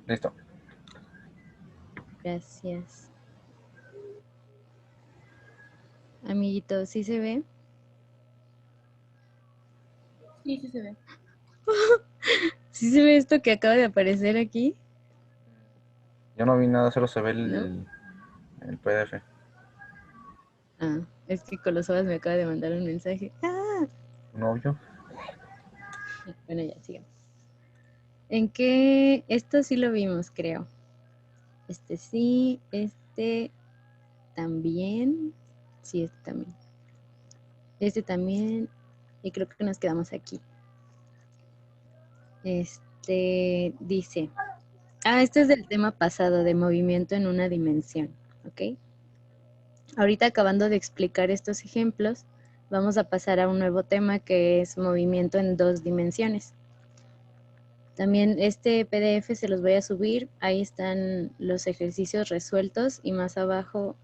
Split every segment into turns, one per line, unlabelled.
Listo.
Gracias. Amiguito, ¿sí se ve?
Sí, sí se ve.
¿Sí se ve esto que acaba de aparecer aquí?
Yo no vi nada, solo se ve
¿No?
el PDF.
Ah, es que Colosovas me acaba de mandar un mensaje. Ah,
¿Novio?
bueno, ya, sigamos. ¿En qué? Esto sí lo vimos, creo. Este sí, este también. Sí, este también. Este también. Y creo que nos quedamos aquí. Este dice. Ah, este es del tema pasado, de movimiento en una dimensión. ¿Ok? Ahorita acabando de explicar estos ejemplos, vamos a pasar a un nuevo tema que es movimiento en 2 dimensiones. También este PDF se los voy a subir, ahí están los ejercicios resueltos y más abajo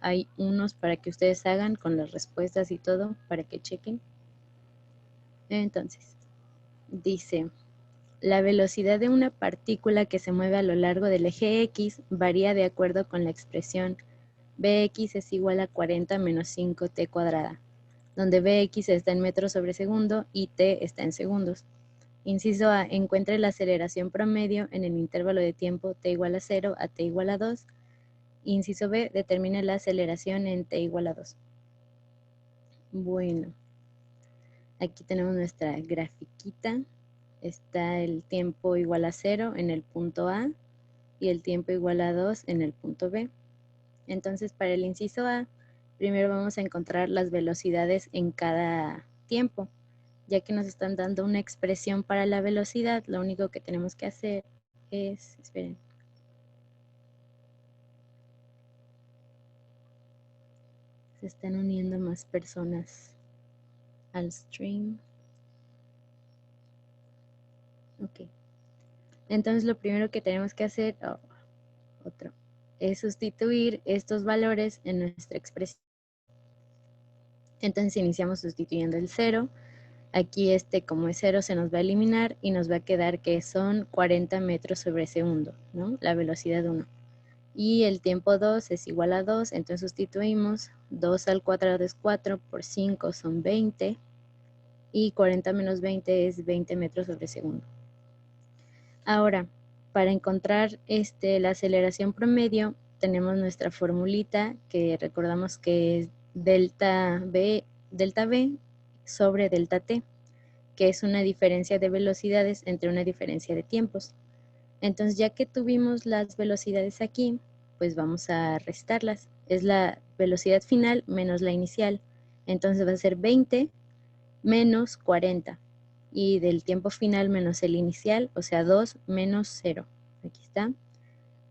hay unos para que ustedes hagan con las respuestas y todo, para que chequen. Entonces, dice, la velocidad de una partícula que se mueve a lo largo del eje X varía de acuerdo con la expresión Bx es igual a 40 menos 5t cuadrada, donde Bx está en metros sobre segundo y t está en segundos. Inciso A, encuentre la aceleración promedio en el intervalo de tiempo t igual a 0 a t igual a 2. Inciso B, determine la aceleración en t igual a 2. Bueno, aquí tenemos nuestra grafiquita. Está el tiempo igual a 0 en el punto A y el tiempo igual a 2 en el punto B. Entonces, para el inciso A, primero vamos a encontrar las velocidades en cada tiempo. Ya que nos están dando una expresión para la velocidad, lo único que tenemos que hacer es, esperen, se están uniendo más personas al stream. Ok. Entonces lo primero que tenemos que hacer, es sustituir estos valores en nuestra expresión. Entonces iniciamos sustituyendo el 0. Aquí como es 0 se nos va a eliminar y nos va a quedar que son 40 metros sobre segundo, ¿no? La velocidad 1. Y el tiempo 2 es igual a 2, entonces sustituimos 2 al cuadrado es 4, por 5 son 20 y 40 menos 20 es 20 metros sobre segundo. Ahora, para encontrar la aceleración promedio, tenemos nuestra formulita que recordamos que es delta V sobre delta T, que es una diferencia de velocidades entre una diferencia de tiempos. Entonces, ya que tuvimos las velocidades aquí, pues vamos a restarlas. Es la velocidad final menos la inicial. Entonces va a ser 20 menos 40. Y del tiempo final menos el inicial, o sea, 2 menos 0. Aquí está.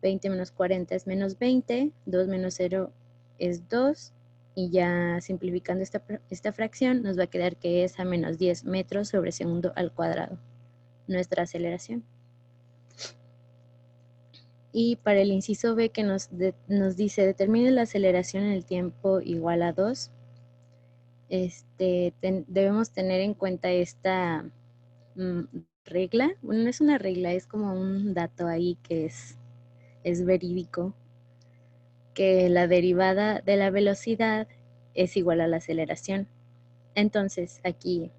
20 menos 40 es menos 20. 2 menos 0 es 2. Y ya simplificando esta fracción, nos va a quedar que es a menos 10 metros sobre segundo al cuadrado. Nuestra aceleración. Y para el inciso B que nos dice, determine la aceleración en el tiempo igual a 2, debemos tener en cuenta esta regla. Bueno, no es una regla, es como un dato ahí que es verídico, que la derivada de la velocidad es igual a la aceleración. Entonces, aquí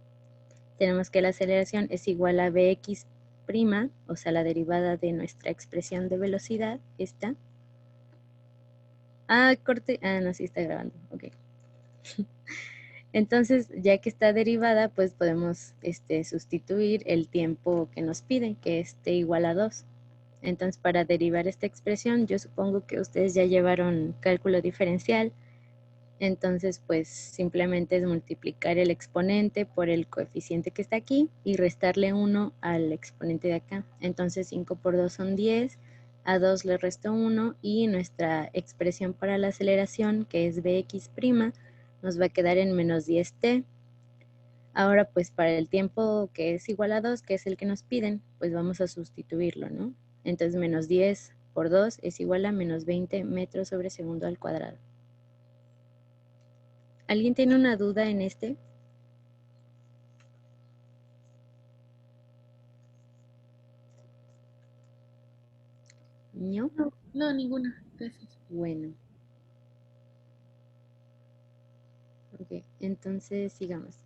tenemos que la aceleración es igual a Bx', o sea, la derivada de nuestra expresión de velocidad, esta. Ah, corte. Ah, no, sí está grabando. Ok. Entonces, ya que está derivada, pues podemos sustituir el tiempo que nos piden, que es t igual a 2. Entonces, para derivar esta expresión, yo supongo que ustedes ya llevaron cálculo diferencial. Entonces, pues simplemente es multiplicar el exponente por el coeficiente que está aquí y restarle 1 al exponente de acá. Entonces, 5 por 2 son 10. A 2 le resto 1 y nuestra expresión para la aceleración, que es Bx', nos va a quedar en menos 10t. Ahora, pues para el tiempo que es igual a 2, que es el que nos piden, pues vamos a sustituirlo, ¿no? Entonces, menos 10 por 2 es igual a menos 20 metros sobre segundo al cuadrado. ¿Alguien tiene una duda en este? ¿No?
No, no, ninguna. Gracias.
Bueno. Ok, entonces sigamos.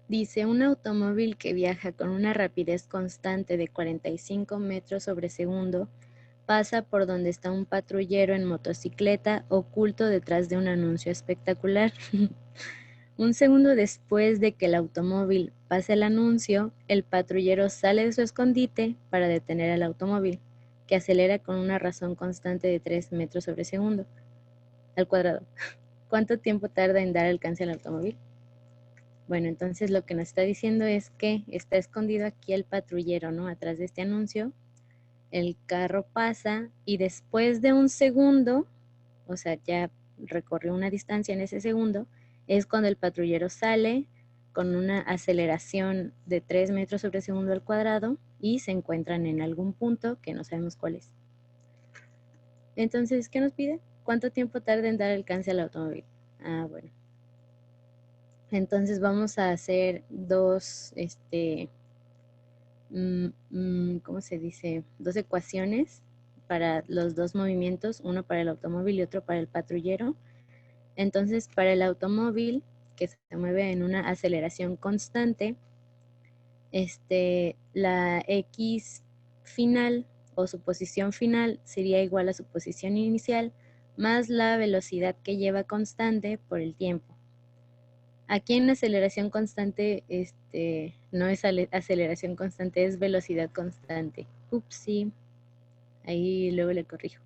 Dice, un automóvil que viaja con una rapidez constante de 45 metros sobre segundo pasa por donde está un patrullero en motocicleta oculto detrás de un anuncio espectacular. Un segundo después de que el automóvil pase el anuncio, el patrullero sale de su escondite para detener al automóvil, que acelera con una razón constante de 3 metros sobre segundo al cuadrado. ¿Cuánto tiempo tarda en dar alcance al automóvil? Bueno, entonces lo que nos está diciendo es que está escondido aquí el patrullero, ¿no? Atrás de este anuncio, el carro pasa y después de un segundo, o sea, ya recorrió una distancia en ese segundo, es cuando el patrullero sale con una aceleración de 3 metros sobre segundo al cuadrado y se encuentran en algún punto que no sabemos cuál es. Entonces, ¿qué nos pide? ¿Cuánto tiempo tarda en dar alcance al automóvil? Ah, bueno. Entonces vamos a hacer dos, ¿cómo se dice? Dos ecuaciones para los dos movimientos, uno para el automóvil y otro para el patrullero. Entonces, para el automóvil, que se mueve en una aceleración constante, la X final o su posición final sería igual a su posición inicial más la velocidad que lleva constante por el tiempo. Aquí en aceleración constante, no es aceleración constante, es velocidad constante. Upsi, ahí luego le corrijo.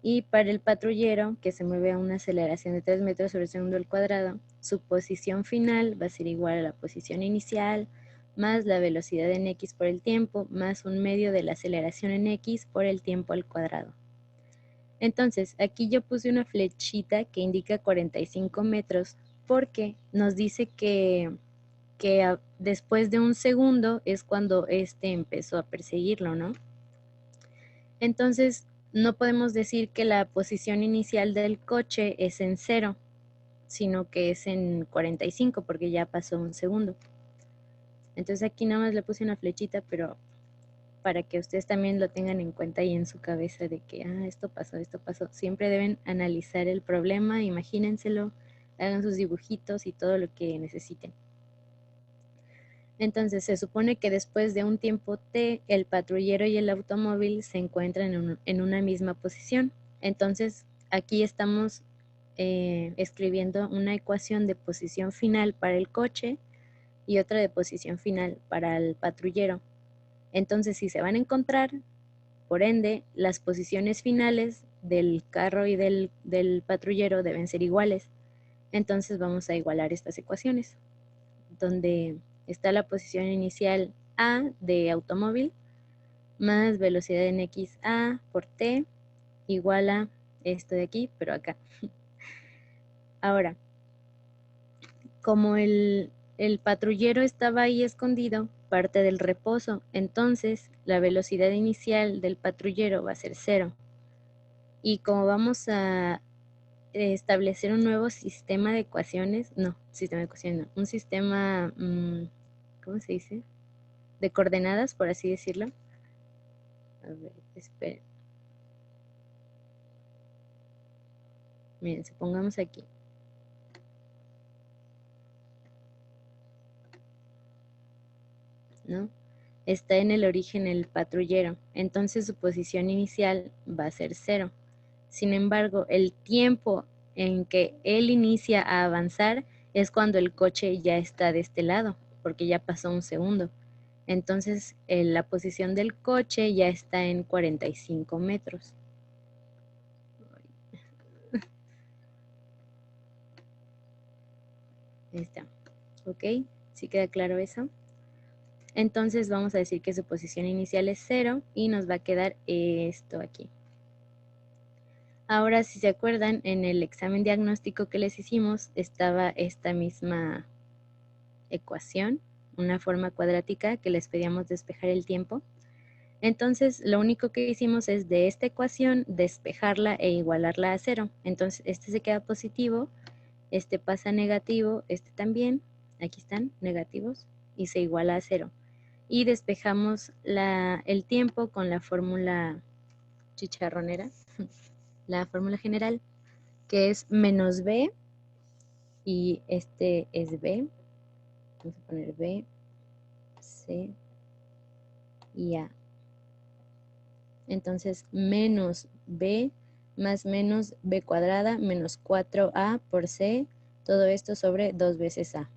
Y para el patrullero, que se mueve a una aceleración de 3 metros sobre segundo al cuadrado, su posición final va a ser igual a la posición inicial, más la velocidad en x por el tiempo, más un medio de la aceleración en x por el tiempo al cuadrado. Entonces, aquí yo puse una flechita que indica 45 metros, porque nos dice que después de un segundo es cuando empezó a perseguirlo, ¿no? Entonces, no podemos decir que la posición inicial del coche es en 0, sino que es en 45 porque ya pasó un segundo. Entonces aquí nada más le puse una flechita, pero para que ustedes también lo tengan en cuenta y en su cabeza de que, esto pasó, esto pasó. Siempre deben analizar el problema, imagínenselo, hagan sus dibujitos y todo lo que necesiten. Entonces se supone que después de un tiempo T, el patrullero y el automóvil se encuentran en una misma posición. Entonces aquí estamos escribiendo una ecuación de posición final para el coche y otra de posición final para el patrullero. Entonces si se van a encontrar, por ende, las posiciones finales del carro y del patrullero deben ser iguales. Entonces vamos a igualar estas ecuaciones, donde está la posición inicial A de automóvil más velocidad en x a por t igual a esto de aquí, pero acá. Ahora, como el patrullero estaba ahí escondido, parte del reposo, entonces la velocidad inicial del patrullero va a ser 0. Y como vamos a establecer un nuevo sistema de ecuaciones, un sistema, ¿cómo se dice? De coordenadas, por así decirlo. A ver, esperen. Miren, supongamos aquí. ¿No? Está en el origen el patrullero, entonces su posición inicial va a ser 0. Sin embargo, el tiempo en que él inicia a avanzar es cuando el coche ya está de este lado, porque ya pasó un segundo. Entonces, la posición del coche ya está en 45 metros. Ahí está. ¿Ok? ¿Sí queda claro eso? Entonces vamos a decir que su posición inicial es 0 y nos va a quedar esto aquí. Ahora, si se acuerdan, en el examen diagnóstico que les hicimos estaba esta misma ecuación, una forma cuadrática que les pedíamos despejar el tiempo. Entonces, lo único que hicimos es de esta ecuación despejarla e igualarla a 0. Entonces, este se queda positivo, este pasa a negativo, este también, aquí están, negativos, y se iguala a 0. y despejamos el tiempo con la fórmula chicharronera, la fórmula general, que es menos b, y este es b. Vamos a poner b, c y a. Entonces, menos b más menos b cuadrada menos 4a por c, todo esto sobre 2 veces a.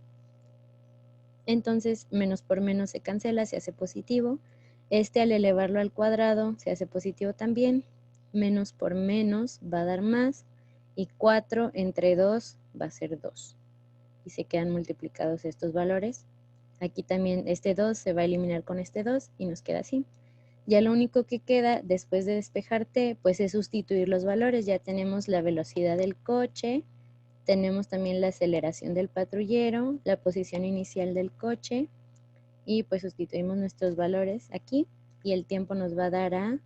Entonces, menos por menos se cancela, se hace positivo. Este al elevarlo al cuadrado se hace positivo también. Menos por menos va a dar más. Y 4 entre 2 va a ser 2. Y se quedan multiplicados estos valores. Aquí también este 2 se va a eliminar con este 2 y nos queda así. Ya lo único que queda después de despejar t, pues es sustituir los valores. Ya tenemos la velocidad del coche, tenemos también la aceleración del patrullero, la posición inicial del coche, y pues sustituimos nuestros valores aquí, y el tiempo nos va a dar a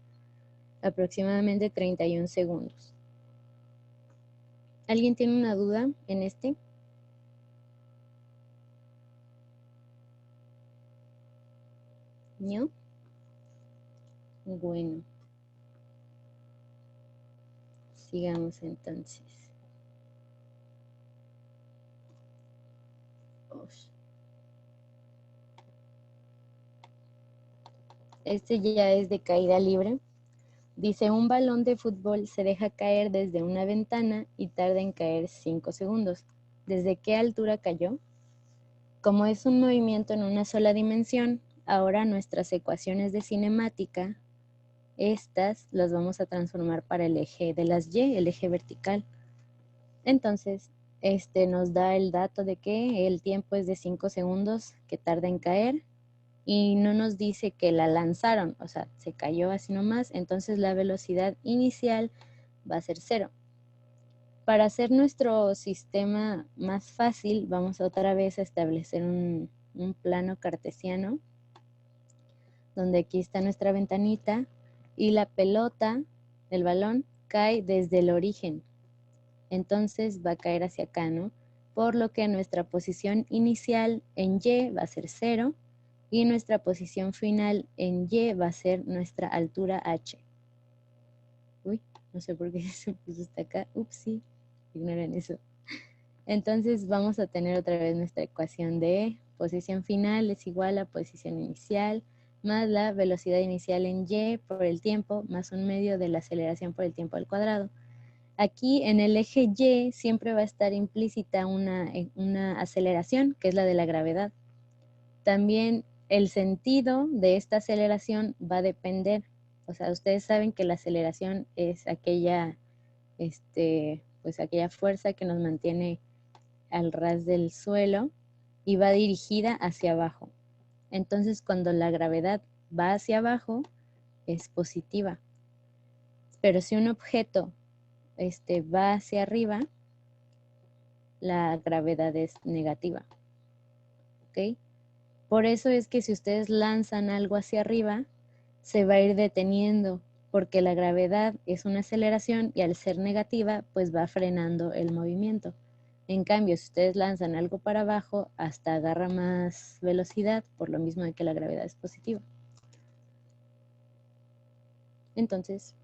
aproximadamente 31 segundos. ¿Alguien tiene una duda en este? ¿No? Bueno. Sigamos entonces. Este ya es de caída libre. Dice, un balón de fútbol se deja caer desde una ventana y tarda en caer 5 segundos. ¿Desde qué altura cayó? Como es un movimiento en una sola dimensión, ahora nuestras ecuaciones de cinemática, estas las vamos a transformar para el eje de las y, el eje vertical. Entonces, nos da el dato de que el tiempo es de 5 segundos que tarda en caer, y no nos dice que la lanzaron, o sea, se cayó así nomás, entonces la velocidad inicial va a ser 0. Para hacer nuestro sistema más fácil, vamos otra vez a establecer un plano cartesiano, donde aquí está nuestra ventanita, y la pelota, el balón, cae desde el origen. Entonces va a caer hacia acá, ¿no? Por lo que nuestra posición inicial en Y va a ser 0, y nuestra posición final en Y va a ser nuestra altura H. Uy, no sé por qué se puso hasta acá. Upsi, ignoren eso. Entonces vamos a tener otra vez nuestra ecuación de posición final es igual a posición inicial más la velocidad inicial en Y por el tiempo más 1/2 de la aceleración por el tiempo al cuadrado. Aquí en el eje Y siempre va a estar implícita una aceleración, que es la de la gravedad. También el sentido de esta aceleración va a depender. O sea, ustedes saben que la aceleración es aquella, pues aquella fuerza que nos mantiene al ras del suelo y va dirigida hacia abajo. Entonces, cuando la gravedad va hacia abajo, es positiva. Pero si un objeto va hacia arriba, la gravedad es negativa. ¿Ok? Por eso es que si ustedes lanzan algo hacia arriba, se va a ir deteniendo, porque la gravedad es una aceleración y al ser negativa, pues va frenando el movimiento. En cambio, si ustedes lanzan algo para abajo, hasta agarra más velocidad, por lo mismo de que la gravedad es positiva. Entonces,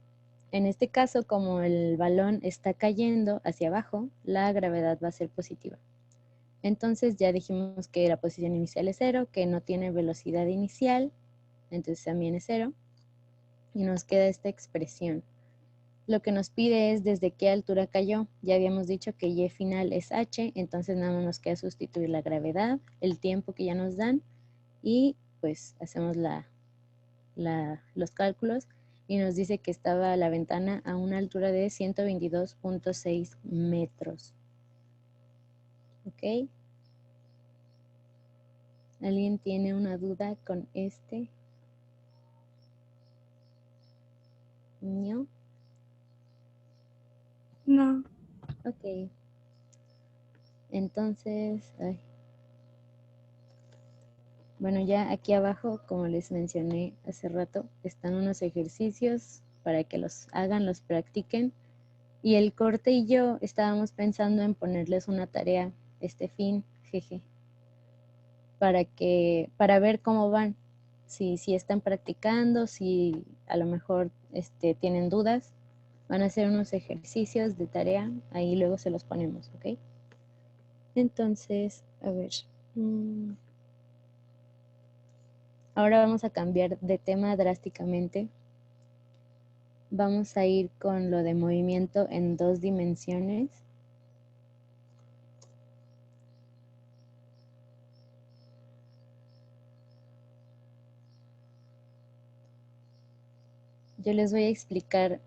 en este caso, como el balón está cayendo hacia abajo, la gravedad va a ser positiva. Entonces ya dijimos que la posición inicial es 0, que no tiene velocidad inicial, entonces también es 0. Y nos queda esta expresión. Lo que nos pide es desde qué altura cayó. Ya habíamos dicho que Y final es H, entonces nada más nos queda sustituir la gravedad, el tiempo que ya nos dan, y pues hacemos los cálculos, y nos dice que estaba la ventana a una altura de 122.6 metros. ¿Ok? ¿Alguien tiene una duda con este? ¿No?
No.
Ok. Entonces, bueno, ya aquí abajo, como les mencioné hace rato, están unos ejercicios para que los hagan, los practiquen. Y el Corte y yo estábamos pensando en ponerles una tarea este fin, jeje, para ver cómo van. Si están practicando, si a lo mejor tienen dudas, van a hacer unos ejercicios de tarea, ahí luego se los ponemos, ¿ok? Entonces, a ver. Ahora vamos a cambiar de tema drásticamente. Vamos a ir con lo de movimiento en 2 dimensiones. Yo les voy a explicar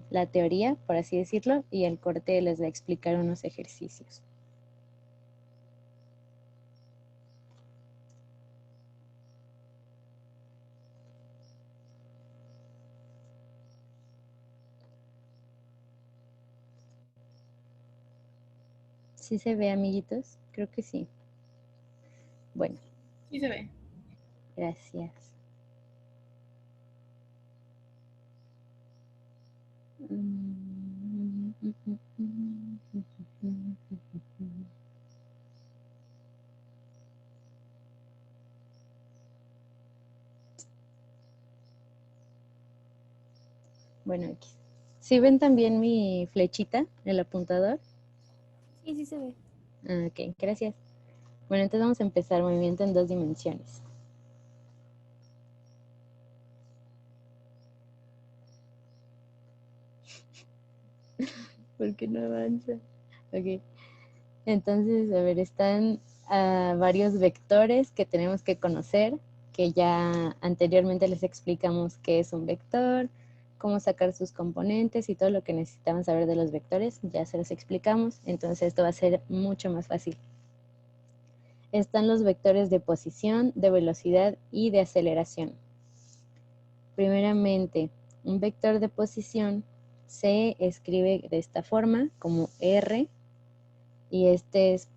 la teoría, por así decirlo, y el corte les va a explicar unos ejercicios. ¿Sí se ve, amiguitos? Creo que sí. Bueno.
Sí se ve.
Gracias. Bueno, aquí. ¿Sí ven también mi flechita, el apuntador?
Sí, sí se ve.
Ok, gracias. Bueno, entonces vamos a empezar movimiento en 2 dimensiones. ¿Por qué no avanza? Ok. Entonces, a ver, están varios vectores que tenemos que conocer, que ya anteriormente les explicamos qué es un vector, cómo sacar sus componentes y todo lo que necesitaban saber de los vectores, ya se los explicamos, entonces esto va a ser mucho más fácil. Están los vectores de posición, de velocidad y de aceleración. Primeramente, un vector de posición se escribe de esta forma, como R, y este es,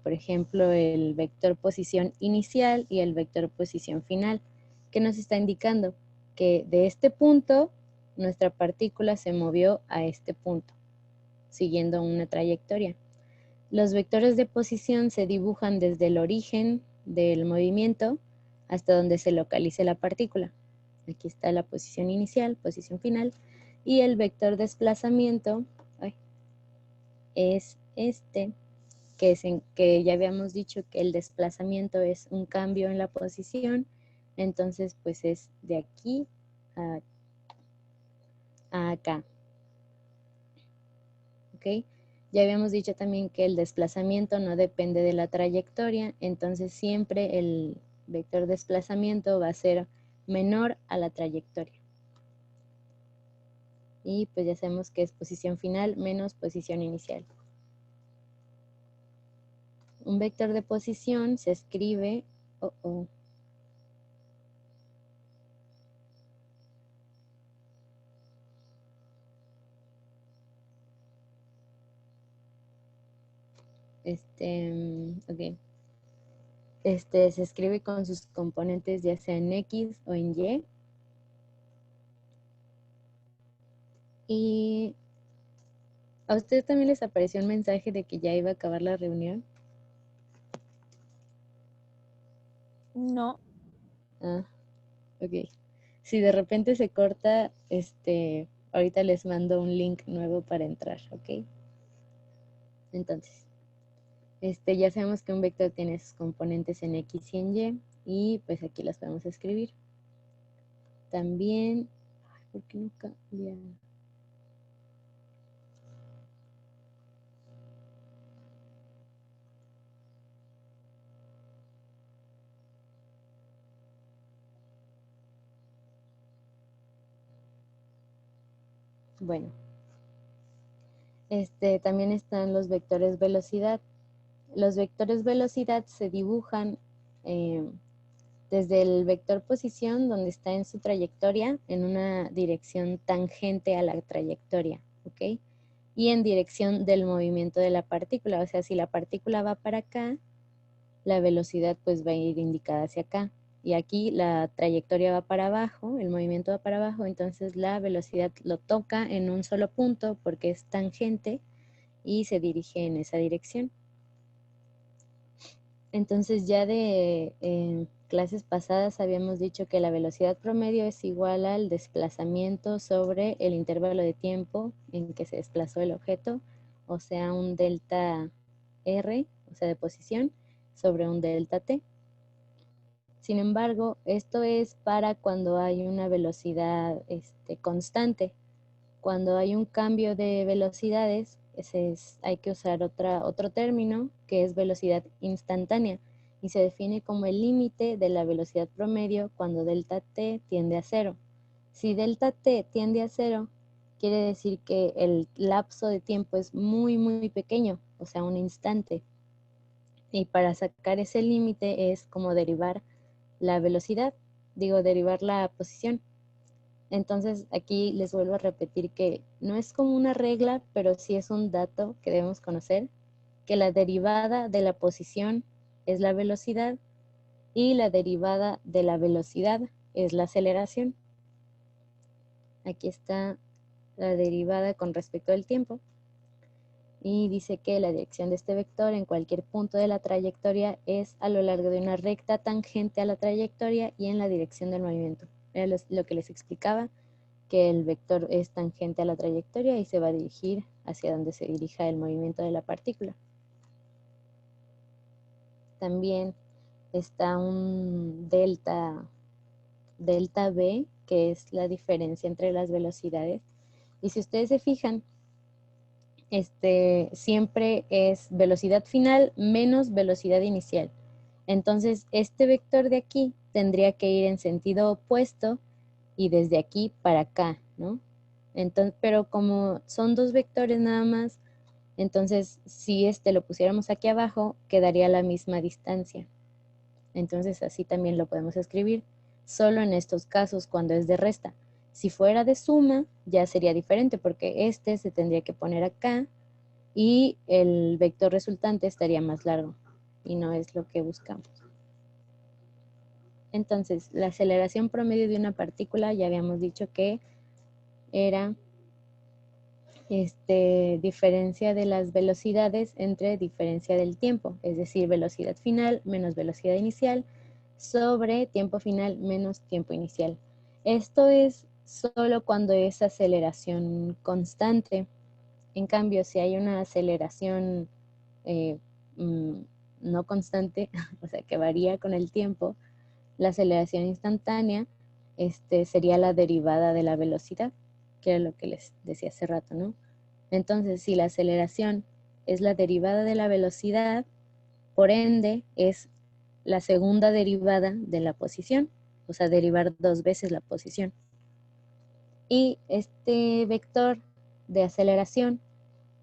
por ejemplo, el vector posición inicial y el vector posición final, que nos está indicando que de este punto nuestra partícula se movió a este punto, siguiendo una trayectoria. Los vectores de posición se dibujan desde el origen del movimiento hasta donde se localice la partícula. Aquí está la posición inicial, posición final, y el vector desplazamiento es este, que ya habíamos dicho que el desplazamiento es un cambio en la posición, entonces pues es de aquí a acá. ¿Ok? Ya habíamos dicho también que el desplazamiento no depende de la trayectoria, entonces siempre el vector desplazamiento va a ser menor a la trayectoria. Y pues ya sabemos que es posición final menos posición inicial. Un vector de posición se escribe... ok. Se escribe con sus componentes ya sea en X o en Y. Y ¿a ustedes también les apareció un mensaje de que ya iba a acabar la reunión?
No.
Ah, ok. Si de repente se corta, ahorita les mando un link nuevo para entrar, ¿ok? Entonces, ya sabemos que un vector tiene sus componentes en X y en Y, y pues aquí las podemos escribir. También, ¿por qué no cambia? Bueno, también están los vectores velocidad. Los vectores velocidad se dibujan desde el vector posición, donde está en su trayectoria, en una dirección tangente a la trayectoria, ¿ok? Y en dirección del movimiento de la partícula, o sea, si la partícula va para acá, la velocidad pues va a ir indicada hacia acá. Y aquí la trayectoria va para abajo, el movimiento va para abajo, entonces la velocidad lo toca en un solo punto porque es tangente y se dirige en esa dirección. Entonces ya de clases pasadas habíamos dicho que la velocidad promedio es igual al desplazamiento sobre el intervalo de tiempo en que se desplazó el objeto, o sea, un delta R, o sea, de posición, sobre un delta T. Sin embargo, esto es para cuando hay una velocidad constante. Cuando hay un cambio de velocidades, hay que usar otro término que es velocidad instantánea y se define como el límite de la velocidad promedio cuando delta t tiende a cero. Si delta t tiende a cero, quiere decir que el lapso de tiempo es muy, muy pequeño, o sea, un instante. Y para sacar ese límite es como derivar la velocidad, derivar la posición. Entonces aquí les vuelvo a repetir que no es como una regla, pero sí es un dato que debemos conocer, que la derivada de la posición es la velocidad y la derivada de la velocidad es la aceleración. Aquí está la derivada con respecto al tiempo. Y dice que la dirección de este vector en cualquier punto de la trayectoria es a lo largo de una recta tangente a la trayectoria y en la dirección del movimiento. Era lo que les explicaba, que el vector es tangente a la trayectoria y se va a dirigir hacia donde se dirija el movimiento de la partícula. También está un delta V, que es la diferencia entre las velocidades. Y si ustedes se fijan, siempre es velocidad final menos velocidad inicial. Entonces, este vector de aquí tendría que ir en sentido opuesto y desde aquí para acá, ¿no? Entonces, pero como son dos vectores nada más, entonces si lo pusiéramos aquí abajo, quedaría la misma distancia. Entonces así también lo podemos escribir, solo en estos casos cuando es de resta. Si fuera de suma, ya sería diferente porque se tendría que poner acá y el vector resultante estaría más largo y no es lo que buscamos. Entonces, la aceleración promedio de una partícula ya habíamos dicho que era diferencia de las velocidades entre diferencia del tiempo, es decir, velocidad final menos velocidad inicial sobre tiempo final menos tiempo inicial. Esto es solo cuando es aceleración constante. En cambio, si hay una aceleración no constante, o sea, que varía con el tiempo, la aceleración instantánea sería la derivada de la velocidad, que era lo que les decía hace rato, ¿no? Entonces, si la aceleración es la derivada de la velocidad, por ende, es la segunda derivada de la posición, o sea, derivar dos veces la posición. Y este vector de aceleración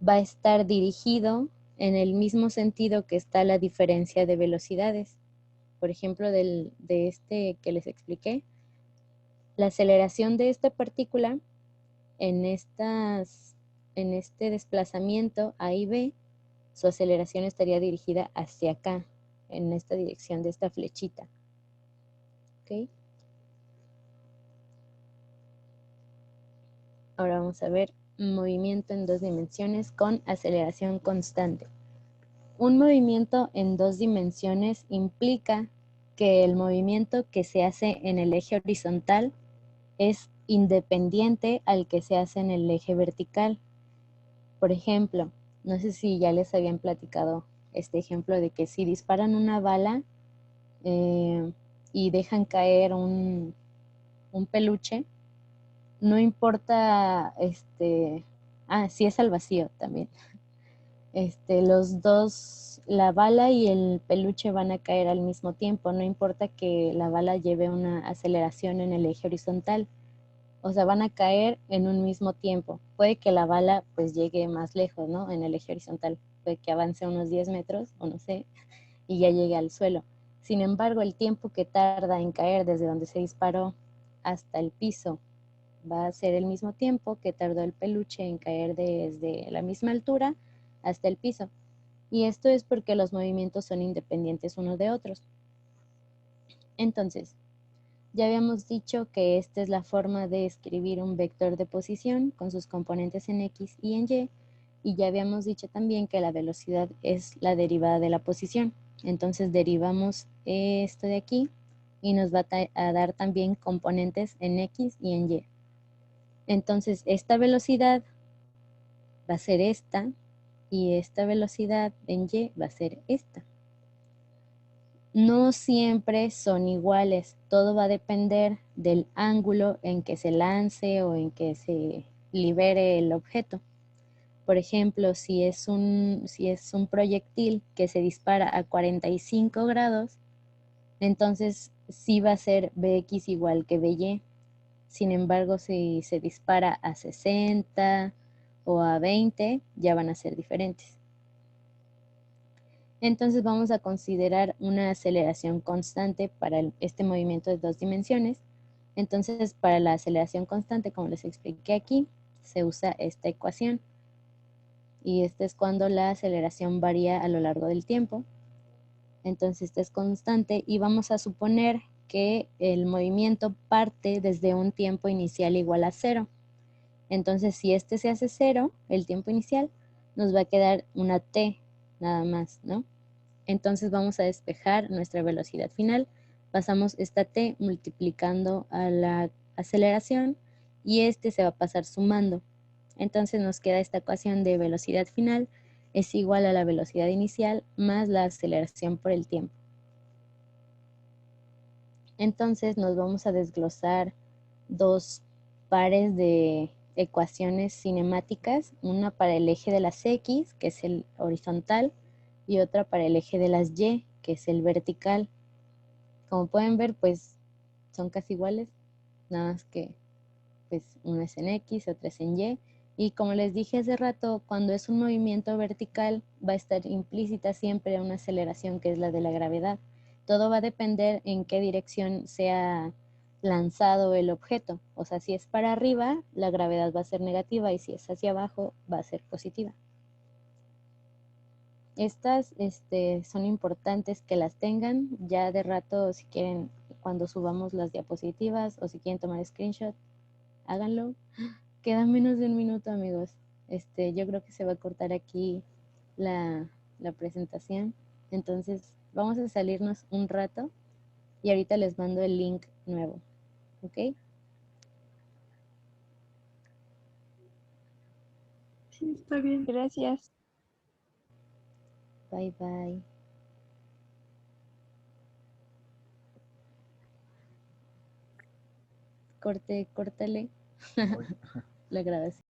va a estar dirigido en el mismo sentido que está la diferencia de velocidades. Por ejemplo, de que les expliqué, la aceleración de esta partícula en este desplazamiento A y B, su aceleración estaría dirigida hacia acá, en esta dirección de esta flechita. ¿Ok? Ahora vamos a ver movimiento en dos dimensiones con aceleración constante. Un movimiento en dos dimensiones implica que el movimiento que se hace en el eje horizontal es independiente al que se hace en el eje vertical. Por ejemplo, no sé si ya les habían platicado este ejemplo de que si disparan una bala y dejan caer un peluche, no importa, sí es al vacío también. Los dos, la bala y el peluche van a caer al mismo tiempo, no importa que la bala lleve una aceleración en el eje horizontal. O sea, van a caer en un mismo tiempo. Puede que la bala pues llegue más lejos, ¿no? En el eje horizontal. Puede que avance unos 10 metros, o no sé, y ya llegue al suelo. Sin embargo, el tiempo que tarda en caer desde donde se disparó hasta el piso va a ser el mismo tiempo que tardó el peluche en caer desde la misma altura hasta el piso. Y esto es porque los movimientos son independientes unos de otros. Entonces, ya habíamos dicho que esta es la forma de escribir un vector de posición con sus componentes en X y en Y ya habíamos dicho también que la velocidad es la derivada de la posición. Entonces derivamos esto de aquí y nos va a dar también componentes en X y en Y. Entonces, esta velocidad va a ser esta y esta velocidad en Y va a ser esta. No siempre son iguales, todo va a depender del ángulo en que se lance o en que se libere el objeto. Por ejemplo, si es un proyectil que se dispara a 45 grados, entonces sí va a ser Bx igual que By. Sin embargo, si se dispara a 60 o a 20, ya van a ser diferentes. Entonces vamos a considerar una aceleración constante para este movimiento de 2 dimensiones. Entonces, para la aceleración constante, como les expliqué aquí, se usa esta ecuación. Y esta es cuando la aceleración varía a lo largo del tiempo. Entonces, esta es constante y vamos a suponer que el movimiento parte desde un tiempo inicial igual a 0. Entonces, si este se hace 0, el tiempo inicial, nos va a quedar una t nada más, ¿no? Entonces vamos a despejar nuestra velocidad final. Pasamos esta t multiplicando a la aceleración y este se va a pasar sumando. Entonces nos queda esta ecuación de velocidad final es igual a la velocidad inicial más la aceleración por el tiempo. Entonces nos vamos a desglosar dos pares de ecuaciones cinemáticas, una para el eje de las X, que es el horizontal, y otra para el eje de las Y, que es el vertical. Como pueden ver, pues son casi iguales, nada más que pues una es en X, otra es en Y. Y como les dije hace rato, cuando es un movimiento vertical va a estar implícita siempre una aceleración que es la de la gravedad. Todo va a depender en qué dirección sea lanzado el objeto. O sea, si es para arriba, la gravedad va a ser negativa y si es hacia abajo, va a ser positiva. Estas son importantes que las tengan. Ya de rato, si quieren, cuando subamos las diapositivas o si quieren tomar screenshot, háganlo. Queda menos de un minuto, amigos. Yo creo que se va a cortar aquí la presentación. Entonces, vamos a salirnos un rato y ahorita les mando el link nuevo. ¿Ok?
Sí, está bien.
Gracias.
Bye, bye. Córtale la grabación.